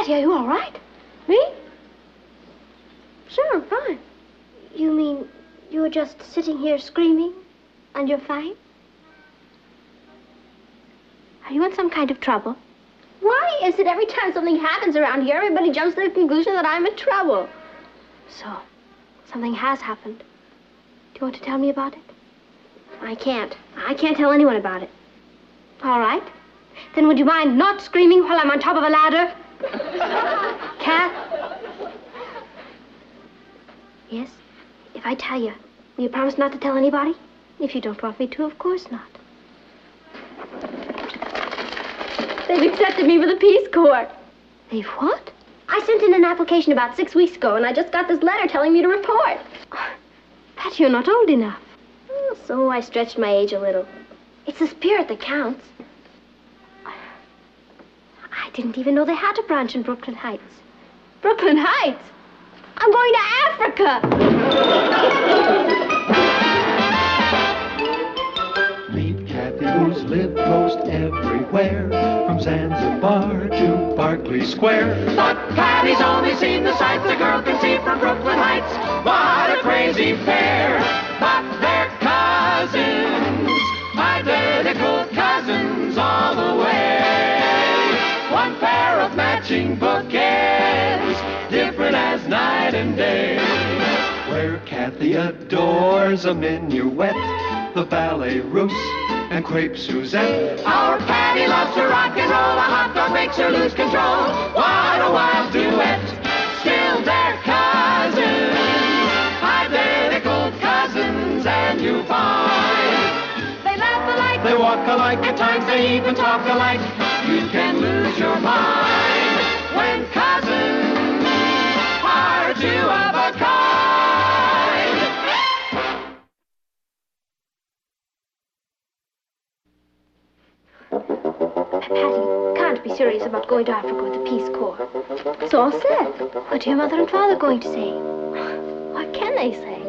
Patty, are you all right? Me? Sure, I'm fine. You mean you were just sitting here screaming and you're fine? Are you in some kind of trouble? Why is it every time something happens around here, everybody jumps to the conclusion that I'm in trouble? So, something has happened. Do you want to tell me about it? I can't. I can't tell anyone about it. All right. Then would you mind not screaming while I'm on top of a ladder? Kath? Yes? If I tell you, will you promise not to tell anybody? If you don't want me to, of course not. They've accepted me for the Peace Corps. They've what? I sent in an application about 6 weeks ago, and I just got this letter telling me to report. Pat, you're not old enough. Oh, so I stretched my age a little. It's the spirit that counts. I didn't even know they had a branch in Brooklyn Heights. Brooklyn Heights? I'm going to Africa! Meet Kathy, who's lived most everywhere, from Zanzibar to Berkeley Square. But Patty's only seen the sights a girl can see from Brooklyn Heights. What a crazy pair! But they're cousins, identical cousins all the way. One pair of matching bookends, different as night and day. Where Kathy adores a minuet, the ballet russe, and crepe Suzette. Our Patty loves to rock and roll, a hot dog makes her lose control. What a wild duet, still they're cousins, identical cousins, and you find they laugh alike, they walk alike, at times they even talk alike. You can lose your mind when cousins are two of a kind. Patty, can't be serious about going to Africa with the Peace Corps. It's all set. What are your mother and father going to say? What can they say?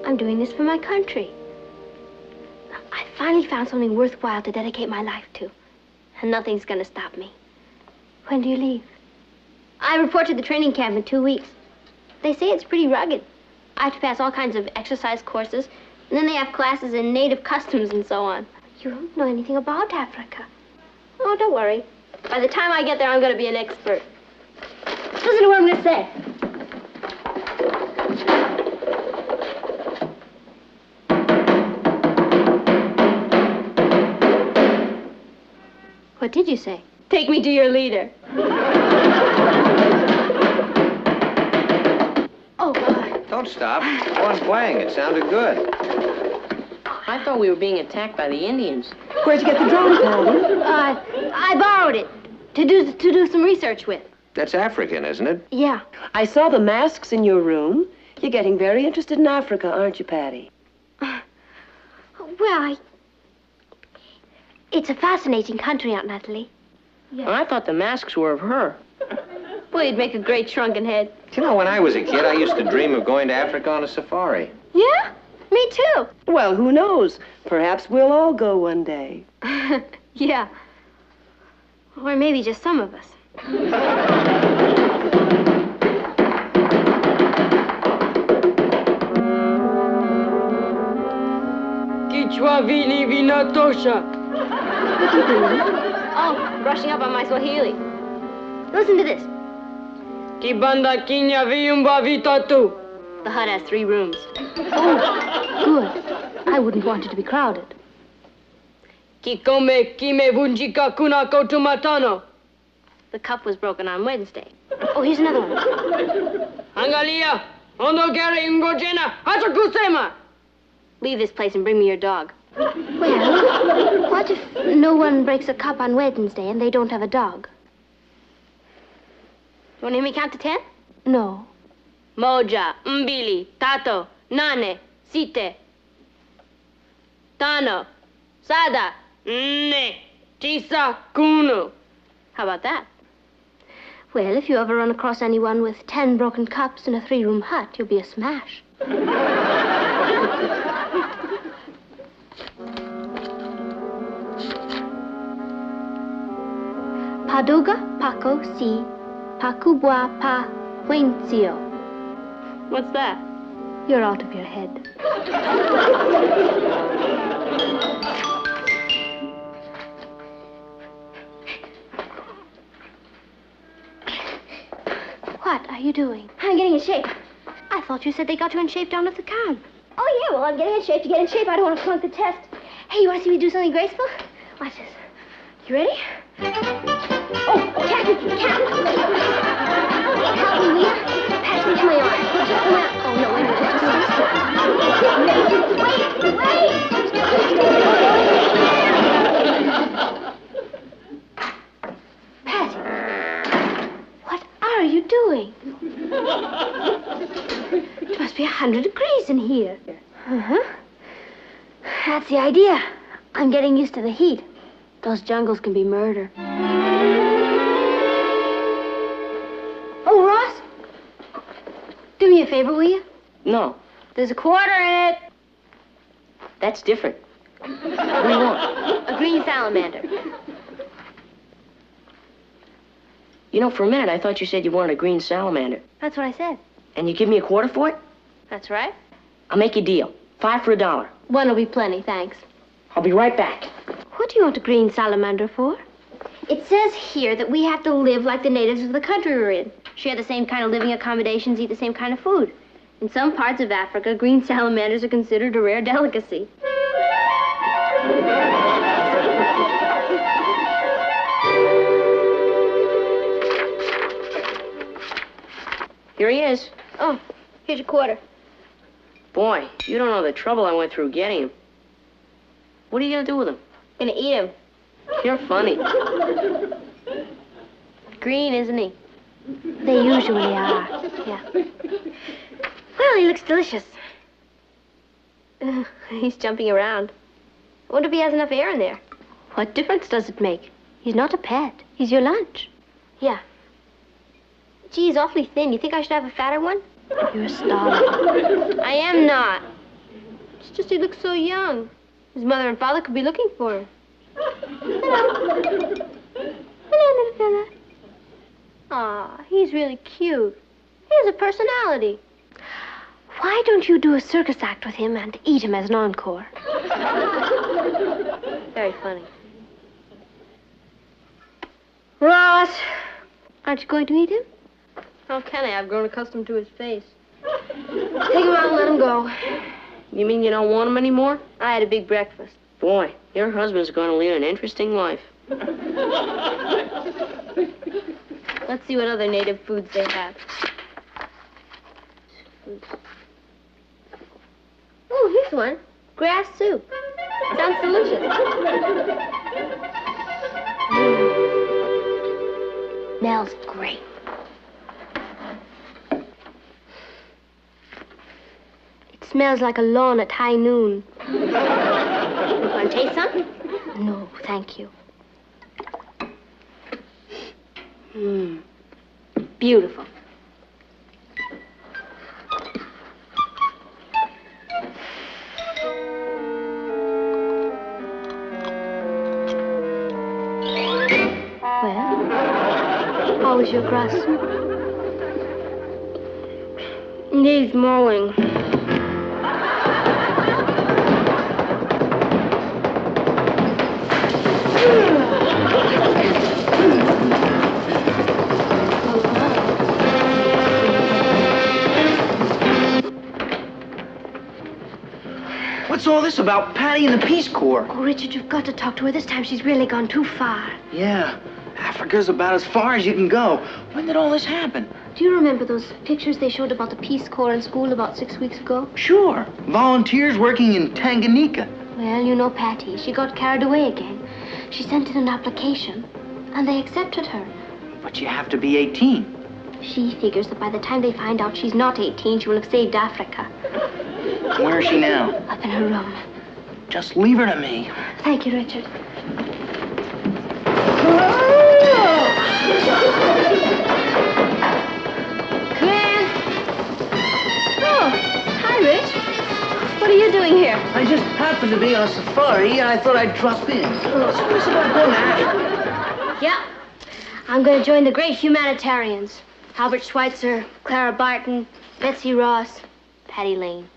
I'm doing this for my country. I finally found something worthwhile to dedicate my life to. And nothing's going to stop me. When do you leave? I report to the training camp in 2 weeks. They say it's pretty rugged. I have to pass all kinds of exercise courses, and then they have classes in native customs and so on. You don't know anything about Africa. Oh, don't worry. By the time I get there, I'm going to be an expert. Listen to what I'm going to say. What did you say? Take me to your leader. Oh, God. Don't stop. Go on playing. It sounded good. I thought we were being attacked by the Indians. Where'd you get the drum, Patty? I borrowed it to do some research with. That's African, isn't it? Yeah. I saw the masks in your room. You're getting very interested in Africa, aren't you, Patty? Well, it's a fascinating country, Aunt Natalie. Yeah. Well, I thought the masks were of her. Well, you'd make a great shrunken head. You know, when I was a kid, I used to dream of going to Africa on a safari. Yeah? Me too. Well, who knows? Perhaps we'll all go one day. Yeah. Or maybe just some of us. Kichwa vili vinatosha. What are you doing? Oh, brushing up on my Swahili. Listen to this. Kibanda kinya viumba vitatu. The hut has 3 rooms. Oh, good. I wouldn't want it to be crowded. Kikome kime vunjika kuna kotumatano. The cup was broken on Wednesday. Oh, here's another one. Angalia, ondogere ingojena, hachakusema. Leave this place and bring me your dog. Well, what if no one breaks a cup on Wednesday and they don't have a dog? You want to hear me count to 10? No. Moja, mbili, tato, nane, site, tano, sada, nne, tisa, kunu. How about that? Well, if you ever run across anyone with 10 broken cups in a 3-room hut, you'll be a smash. Paduga Paco si Pacubua Pa Huencio. What's that? You're out of your head. What are you doing? I'm getting in shape. I thought you said they got you in shape down at the camp. Oh, yeah, well, I'm getting in shape to get in shape. I don't want to flunk the test. Hey, you want to see me do something graceful? Watch this. You ready? Oh, Kathy! Help me, will you? Pass me to my arm. Come on. Oh, no, wait a minute. Patty, what are you doing? It must be 100 degrees in here. Uh-huh. That's the idea. I'm getting used to the heat. Those jungles can be murder. Oh, Ross? Do me a favor, will you? No, There's a quarter in it. that's different. What do you want? A green salamander. You know, for a minute, I thought you said you wanted a green salamander. That's what I said. And you give me a quarter for it? That's right. I'll make you a deal. 5 for $1. One will be plenty, thanks. I'll be right back. What do you want a green salamander for? It says here that we have to live like the natives of the country we're in. Share the same kind of living accommodations, eat the same kind of food. In some parts of Africa, green salamanders are considered a rare delicacy. Here he is. Oh, here's your quarter. Boy, you don't know the trouble I went through getting him. What are you going to do with him? Gonna eat him. You're funny. Green, isn't he? They usually are. Yeah. Well, he looks delicious. He's jumping around. I wonder if he has enough air in there. What difference does it make? He's not a pet. He's your lunch. Yeah. Gee, he's awfully thin. You think I should have a fatter one? You're starving. I am not. It's just he looks so young. His mother and father could be looking for him. Hello. Hello, little fella. Aw, he's really cute. He has a personality. Why don't you do a circus act with him and eat him as an encore? Very funny. Ross! Aren't you going to eat him? How can I? I've grown accustomed to his face. Take him out and let him go. You mean you don't want him anymore? I had a big breakfast. Boy, your husband's going to lead an interesting life. Let's see what other native foods they have. Oh, here's one. Grass soup. Sounds delicious. Smells great. It smells like a lawn at high noon. Want to taste some? No, thank you. Beautiful. Well, how was your grass soup? Needs mowing. What's all this about Patty and the Peace Corps? Oh, Richard, you've got to talk to her. This time she's really gone too far. Yeah, Africa's about as far as you can go. When did all this happen? Do you remember those pictures they showed about the Peace Corps in school about 6 weeks ago? Sure. Volunteers working in Tanganyika. Well, you know Patty. She got carried away again. She sent in an application, and they accepted her. But you have to be 18. She figures that by the time they find out she's not 18, she will have saved Africa. Where is she now? Up in her room. Just leave her to me. Thank you, Richard. Glenn! Oh, hi, Rich. What are you doing here? I just happened to be on a safari, and I thought I'd drop in. What's this about going to Africa? Yeah. I'm going to join the great humanitarians. Albert Schweitzer, Clara Barton, Betsy Ross, Patty Lane.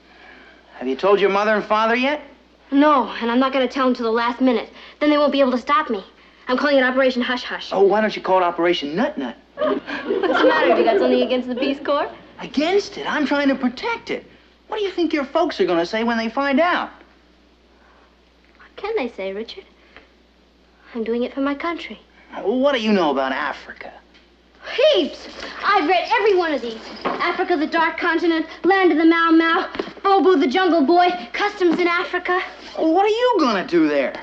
Have you told your mother and father yet? No, and I'm not going to tell them till the last minute. Then they won't be able to stop me. I'm calling it Operation Hush Hush. Oh, why don't you call it Operation Nut Nut? What's the matter? Have you got something against the Peace Corps? Against it? I'm trying to protect it. What do you think your folks are going to say when they find out? What can they say, Richard? I'm doing it for my country. Well, what do you know about Africa? Heaps! I've read every one of these. Africa, the Dark Continent, Land of the Mau Mau, Bobo the Jungle Boy, Customs in Africa. Well, what are you going to do there?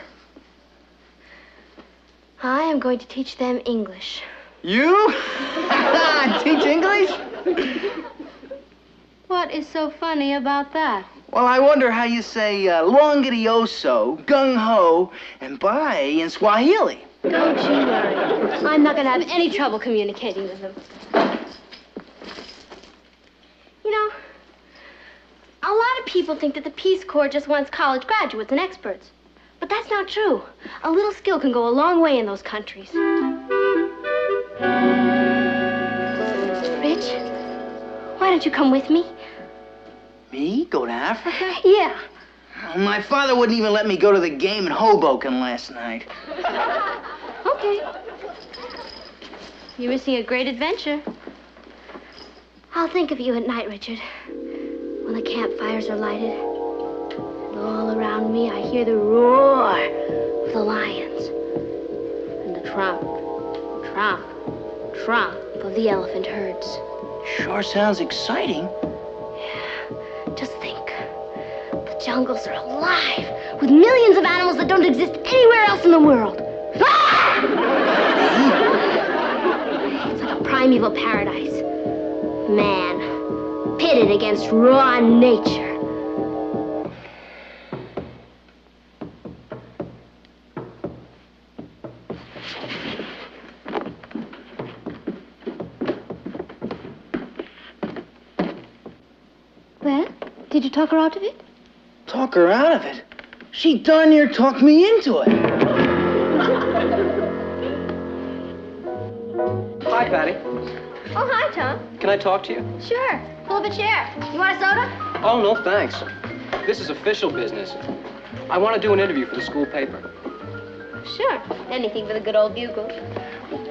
I am going to teach them English. You? Teach English? What is so funny about that? Well, I wonder how you say longitioso, gung-ho, and bye in Swahili. Don't you worry. I'm not going to have any trouble communicating with them. You know, a lot of people think that the Peace Corps just wants college graduates and experts. But that's not true. A little skill can go a long way in those countries. Rich, why don't you come with me? Me? Go to Africa? Yeah. My father wouldn't even let me go to the game in Hoboken last night. Okay. You're missing a great adventure. I'll think of you at night, Richard. When the campfires are lighted. And all around me, I hear the roar of the lions. And the tromp, tromp, tromp of the elephant herds. Sure sounds exciting. Just think. The jungles are alive with millions of animals that don't exist anywhere else in the world. Ah! It's like a primeval paradise. Man, pitted against raw nature. Well, did you talk her out of it? Talk her out of it? She darn near talked me into it. Hi, Patty. Oh, hi, Tom. Can I talk to you? Sure. Pull up a chair. You want a soda? Oh, no, thanks. This is official business. I want to do an interview for the school paper. Sure. Anything for the good old bugle.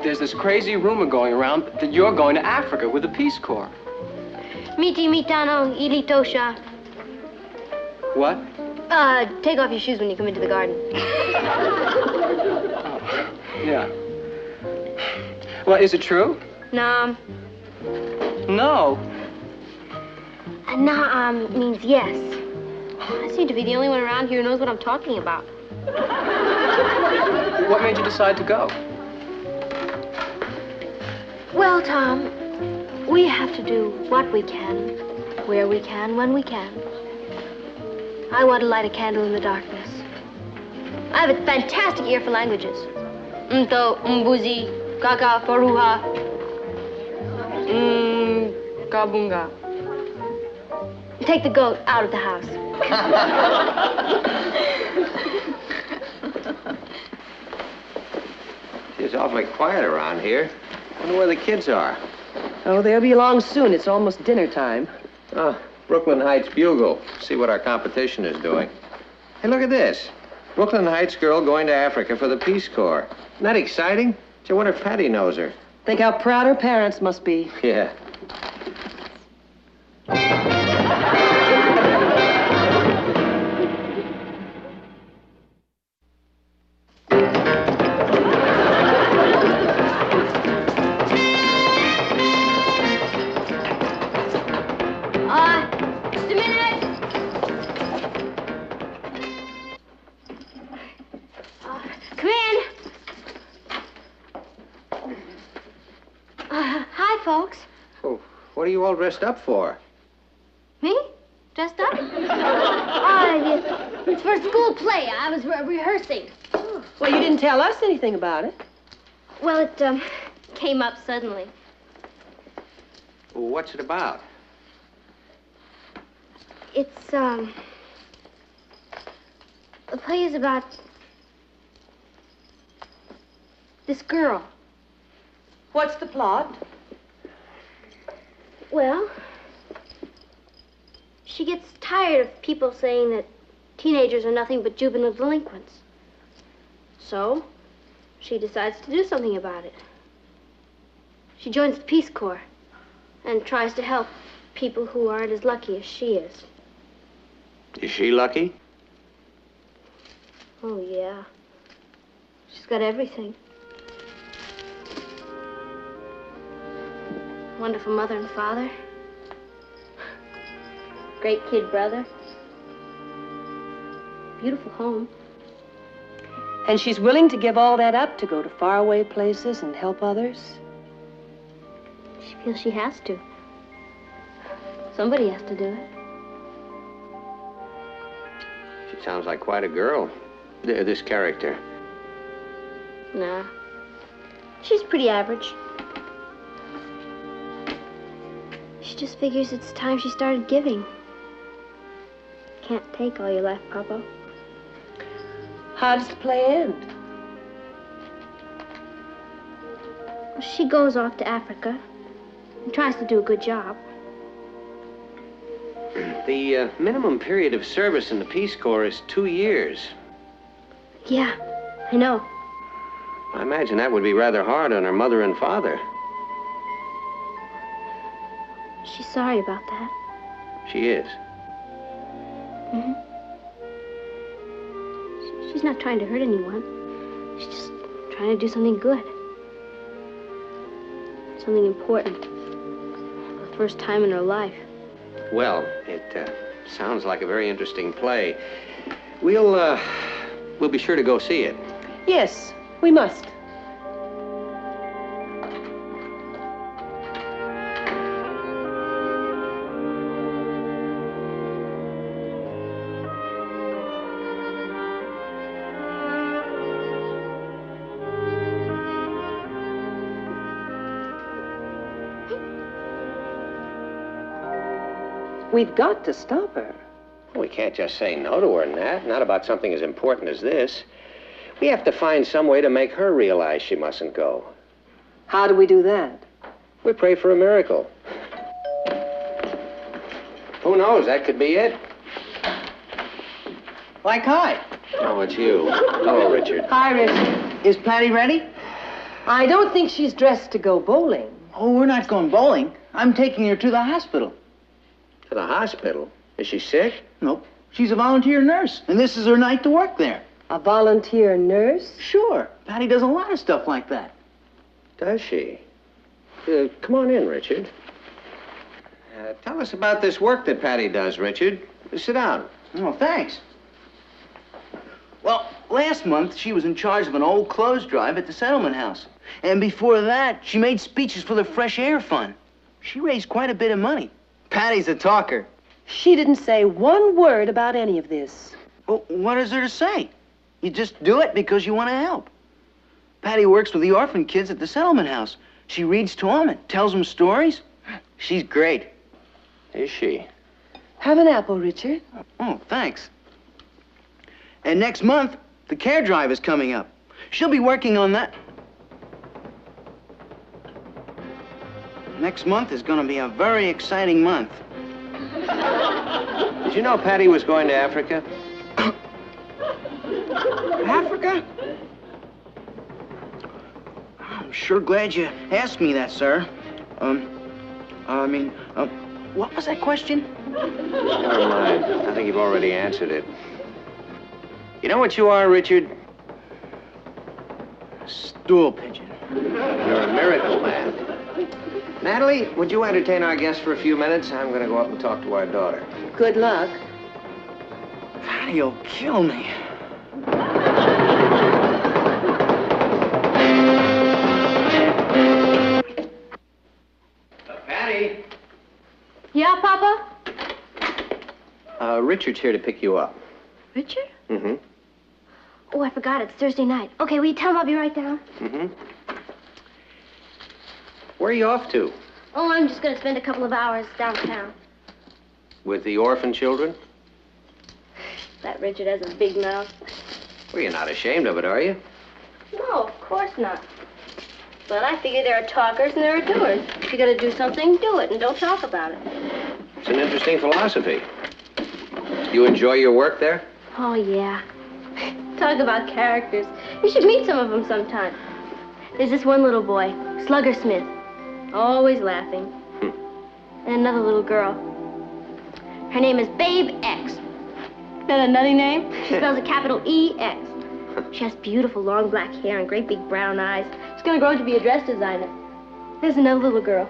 There's this crazy rumor going around that you're going to Africa with the Peace Corps. Miti mitano ilitosha. What? Take off your shoes when you come into the garden. Yeah. Well, is it true? Nam. No. Naam means yes. I seem to be the only one around here who knows what I'm talking about. What made you decide to go? Well, Tom, we have to do what we can, where we can, when we can. I want to light a candle in the darkness. I have a fantastic ear for languages. Mto, mbuzi, kaka, faruha. Kabunga. Take the goat out of the house. It's awfully quiet around here. Wonder where the kids are. Oh, they'll be along soon. It's almost dinner time. Oh, Brooklyn Heights Bugle. See what our competition is doing. Hey, look at this. Brooklyn Heights girl going to Africa for the Peace Corps. Isn't that exciting? Gee, I wonder if Patty knows her. Think how proud her parents must be. Yeah. Just a minute. Come in. Hi, folks. Oh, what are you all dressed up for? Me? Dressed up? It's for a school play. I was rehearsing. Well, you didn't tell us anything about it. Well, it came up suddenly. Well, what's it about? It's, the play is about this girl. What's the plot? Well, she gets tired of people saying that teenagers are nothing but juvenile delinquents. So, she decides to do something about it. She joins the Peace Corps and tries to help people who aren't as lucky as she is. Is she lucky? Oh, yeah. She's got everything. Wonderful mother and father. Great kid brother. Beautiful home. And she's willing to give all that up to go to faraway places and help others? She feels she has to. Somebody has to do it. She sounds like quite a girl, this character. Nah. She's pretty average. She just figures it's time she started giving. Can't take all your life, Papa. How does the play end? She goes off to Africa and tries to do a good job. The minimum period of service in the Peace Corps is 2 years. Yeah, I know. I imagine that would be rather hard on her mother and father. She's sorry about that. She is. Mm-hmm. She's not trying to hurt anyone. She's just trying to do something good. Something important. For the first time in her life. Well, it sounds like a very interesting play. We'll be sure to go see it. Yes, we must. We've got to stop her. We can't just say no to her, Nat. Not about something as important as this. We have to find some way to make her realize she mustn't go. How do we do that? We pray for a miracle. Who knows? That could be it. Like, hi. Oh, it's you. Hello, Richard. Hi, Richard. Is Patty ready? I don't think she's dressed to go bowling. Oh, we're not going bowling. I'm taking her to the hospital. To the hospital? Is she sick? Nope. She's a volunteer nurse, and this is her night to work there. A volunteer nurse? Sure. Patty does a lot of stuff like that. Does she? Come on in, Richard. Tell us about this work that Patty does, Richard. Sit down. Oh, thanks. Well, last month, she was in charge of an old clothes drive at the settlement house. And before that, she made speeches for the Fresh Air Fund. She raised quite a bit of money. Patty's a talker. She didn't say one word about any of this. Well, what is there to say? You just do it because you want to help. Patty works with the orphan kids at the settlement house. She reads to them and tells them stories. She's great. Is she? Have an apple, Richard. Oh, thanks. And next month, the care drive is coming up. She'll be working on that. Next month is going to be a very exciting month. Did you know Patty was going to Africa? Africa? I'm sure glad you asked me that, sir. What was that question? Never mind. I think you've already answered it. You know what you are, Richard? Stool pigeon. You're a miracle man. Natalie, would you entertain our guest for a few minutes? I'm going to go up and talk to our daughter. Good luck. Patty'll kill me. Patty? Yeah, Papa? Richard's here to pick you up. Richard? Mm-hmm. Oh, I forgot. It's Thursday night. Okay, will you tell him I'll be right down? Mm-hmm. Where are you off to? Oh, I'm just going to spend a couple of hours downtown. With the orphan children? That Richard has a big mouth. Well, you're not ashamed of it, are you? No, of course not. Well, I figure there are talkers and there are doers. If you're going to do something, do it and don't talk about it. It's an interesting philosophy. You enjoy your work there? Oh, yeah. Talk about characters. You should meet some of them sometime. There's this one little boy, Slugger Smith, always laughing. And another little girl. Her name is Babe X. Isn't that a nutty name? She spells a capital E-X. She has beautiful long black hair and great big brown eyes. She's gonna grow up to be a dress designer. There's another little girl.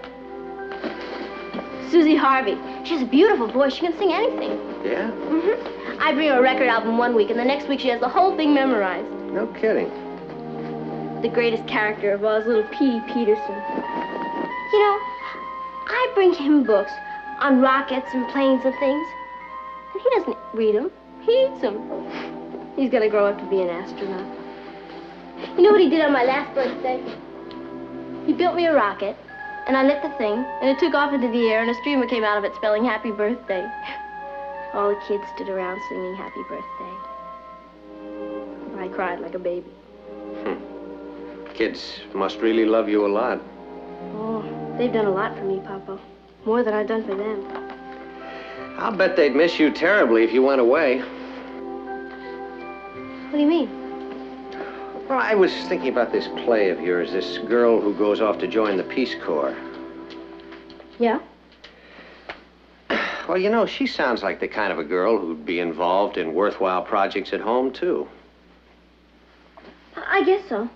Susie Harvey. She has a beautiful voice. She can sing anything. Yeah? Mm-hmm. I bring her a record album one week, and the next week she has the whole thing memorized. No kidding. The greatest character of all is little Petey Peterson. You know, I bring him books on rockets and planes and things, and he doesn't read them. He eats them. He's gonna grow up to be an astronaut. You know what he did on my last birthday? He built me a rocket, and I lit the thing, and it took off into the air, and a streamer came out of it spelling happy birthday. All the kids stood around singing happy birthday. I cried like a baby. Kids must really love you a lot. Oh, they've done a lot for me, Papa. More than I've done for them. I'll bet they'd miss you terribly if you went away. What do you mean? Well, I was thinking about this play of yours, this girl who goes off to join the Peace Corps. Yeah? Well, you know, she sounds like the kind of a girl who'd be involved in worthwhile projects at home, too. I guess so.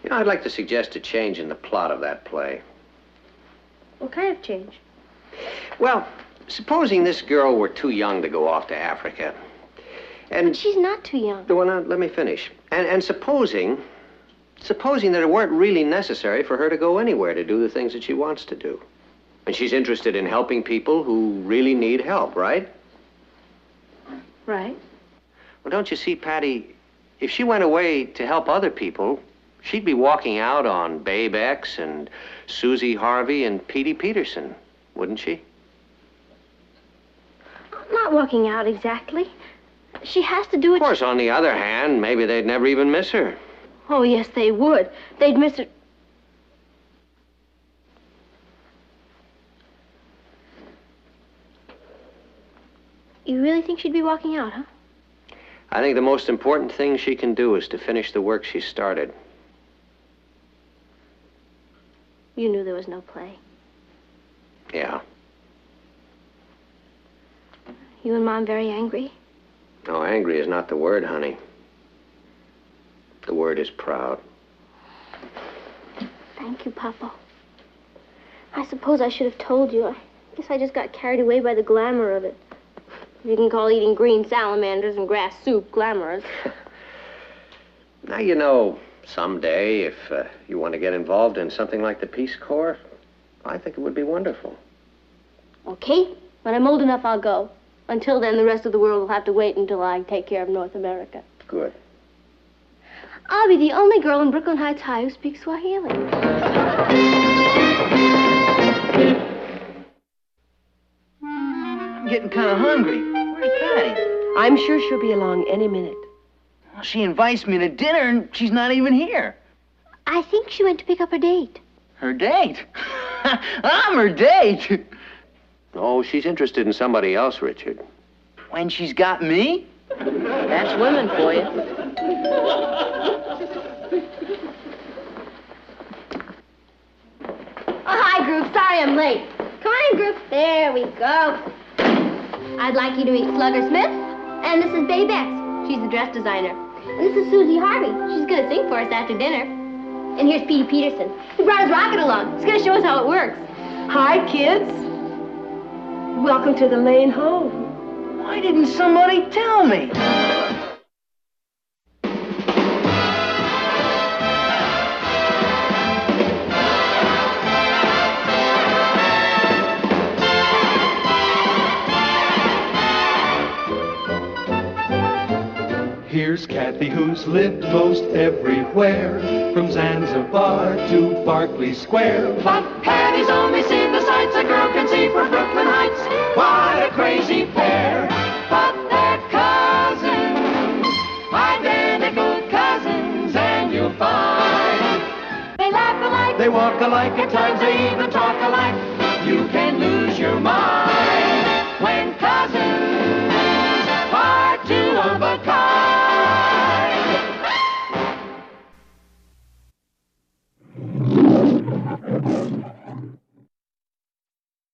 You know, I'd like to suggest a change in the plot of that play. What kind of change? Well, supposing this girl were too young to go off to Africa. But she's not too young. Well, now, let me finish. And supposing that it weren't really necessary for her to go anywhere to do the things that she wants to do. And she's interested in helping people who really need help, right? Right. Well, don't you see, Patty, if she went away to help other people, she'd be walking out on Babe X and Susie Harvey and Petey Peterson, wouldn't she? Not walking out exactly. She has to do it. Of course, on the other hand, maybe they'd never even miss her. Oh, yes, they would. They'd miss her. You really think she'd be walking out, huh? I think the most important thing she can do is to finish the work she started. You knew there was no play. Yeah. You and Mom very angry? No, angry is not the word, honey. The word is proud. Thank you, Papa. I suppose I should have told you. I guess I just got carried away by the glamour of it. You can call eating green salamanders and grass soup glamorous. Now, you know, someday, if you want to get involved in something like the Peace Corps, I think it would be wonderful. Okay, when I'm old enough, I'll go. Until then, the rest of the world will have to wait until I take care of North America. Good. I'll be the only girl in Brooklyn Heights High who speaks Swahili. I'm getting kind of hungry. Where's Patty? I'm sure she'll be along any minute. Well, she invites me to dinner, and she's not even here. I think she went to pick up her date. Her date? I'm her date. Oh, she's interested in somebody else, Richard. When she's got me? That's women for you. Oh, hi, group. Sorry I'm late. Come on in, group. There we go. I'd like you to meet Slugger Smith. And this is Babe X. She's the dress designer. And this is Susie Harvey. She's going to sing for us after dinner. And here's Petey Peterson. He brought his rocket along. He's going to show us how it works. Hi, kids. Welcome to the Lane home. Why didn't somebody tell me? Here's Kathy, who's lived most everywhere, from Zanzibar to Berkeley Square. But Patty's only seen the sights a girl can see from Brooklyn Heights. What a crazy pair! But they're cousins, identical cousins, and you'll find they They walk alike, at times they even talk alike. You can lose your mind when cousins